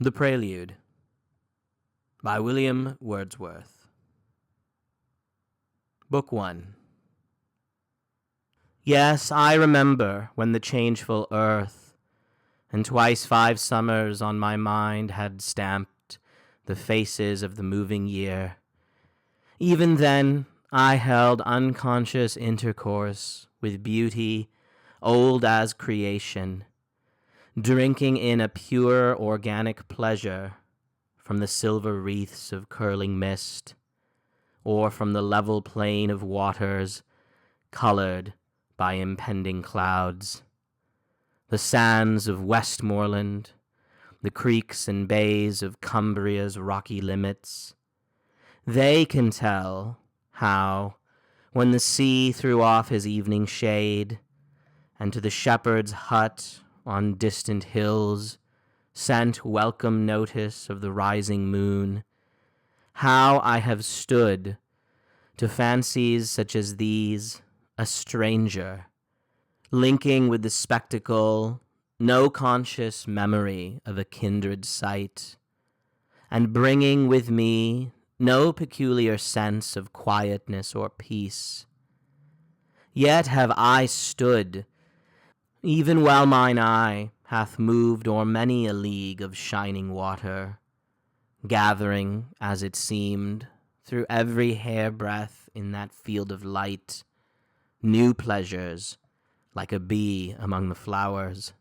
The Prelude by William Wordsworth. Book 1. Yes, I remember when the changeful earth and twice 5 summers on my mind had stamped the faces of the moving year. Even then I held unconscious intercourse with beauty old as creation, drinking in a pure organic pleasure from the silver wreaths of curling mist, or from the level plain of waters colored by impending clouds. The sands of Westmoreland, the creeks and bays of Cumbria's rocky limits, they can tell how, when the sea threw off his evening shade, and to the shepherd's hut on distant hills sent welcome notice of the rising moon, how I have stood to fancies such as these a stranger, linking with the spectacle no conscious memory of a kindred sight, and bringing with me no peculiar sense of quietness or peace. Yet have I stood, even while mine eye hath moved o'er many a league of shining water, gathering, as it seemed, through every hairbreadth in that field of light, new pleasures, like a bee among the flowers.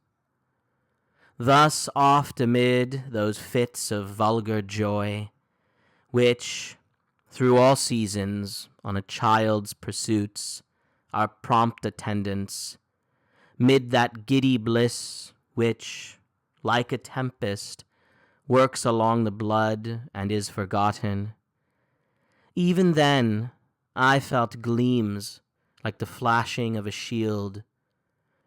Thus oft amid those fits of vulgar joy, which, through all seasons, on a child's pursuits, are prompt attendants, mid that giddy bliss which, like a tempest, works along the blood and is forgotten, even then I felt gleams like the flashing of a shield.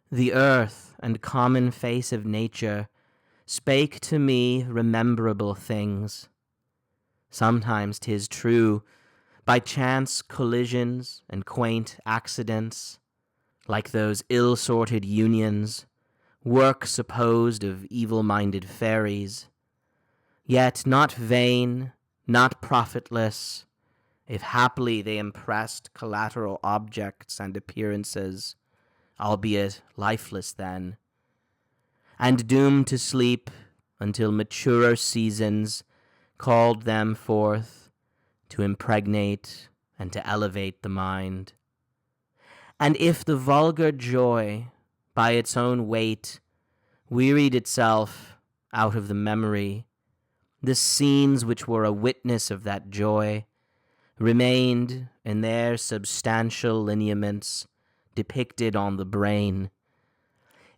The earth and common face of nature spake to me rememberable things. Sometimes 'tis true, by chance collisions and quaint accidents, like those ill-sorted unions, work supposed of evil-minded fairies, yet not vain, not profitless, if haply they impressed collateral objects and appearances, albeit lifeless then, and doomed to sleep until maturer seasons called them forth to impregnate and to elevate the mind. And if the vulgar joy, by its own weight, wearied itself out of the memory, the scenes which were a witness of that joy remained in their substantial lineaments depicted on the brain,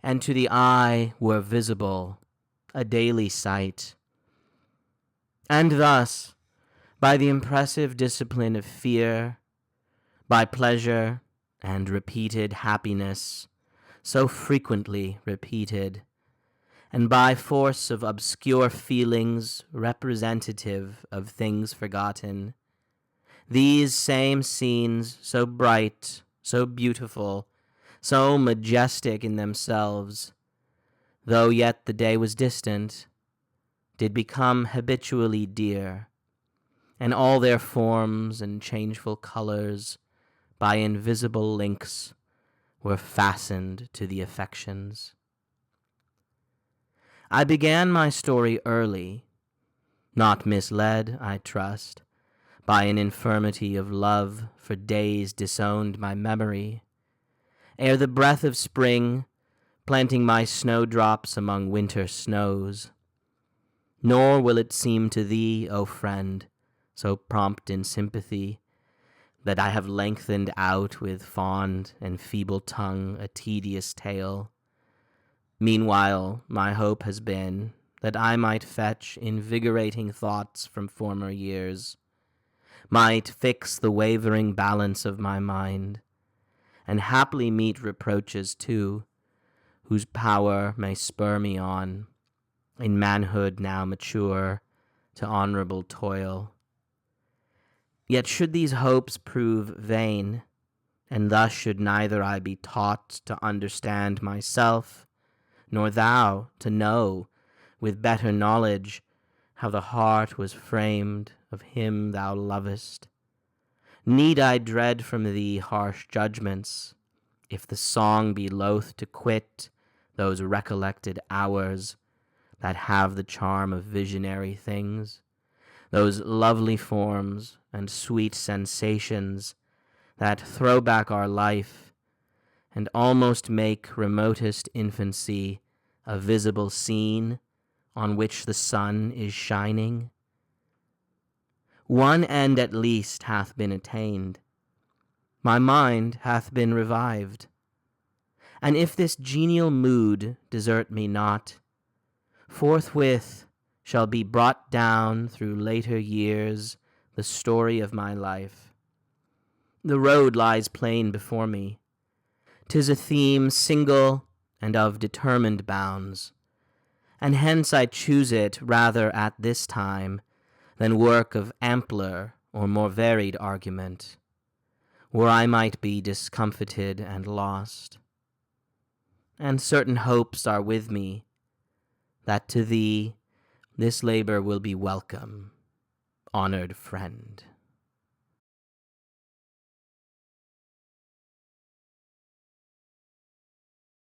and to the eye were visible, a daily sight. And thus, by the impressive discipline of fear, by pleasure and repeated happiness, so frequently repeated, and by force of obscure feelings representative of things forgotten, these same scenes, so bright, so beautiful, so majestic in themselves, though yet the day was distant, did become habitually dear, and all their forms and changeful colors by invisible links were fastened to the affections. I began my story early, not misled, I trust, by an infirmity of love for days disowned my memory, ere the breath of spring, planting my snowdrops among winter snows. Nor will it seem to thee, O friend, so prompt in sympathy, that I have lengthened out with fond and feeble tongue a tedious tale. Meanwhile, my hope has been that I might fetch invigorating thoughts from former years, might fix the wavering balance of my mind, and haply meet reproaches too, whose power may spur me on, in manhood now mature, to honorable toil. Yet should these hopes prove vain, and thus should neither I be taught to understand myself, nor thou to know with better knowledge, how the heart was framed of him thou lovest. Need I dread from thee harsh judgments, if the song be loath to quit those recollected hours that have the charm of visionary things, those lovely forms and sweet sensations that throw back our life and almost make remotest infancy a visible scene on which the sun is shining? One end at least hath been attained. My mind hath been revived. And if this genial mood desert me not, forthwith shall be brought down through later years the story of my life. The road lies plain before me. 'Tis a theme single and of determined bounds, and hence I choose it rather at this time than work of ampler or more varied argument, where I might be discomfited and lost. And certain hopes are with me, that to thee this labor will be welcome, honored friend.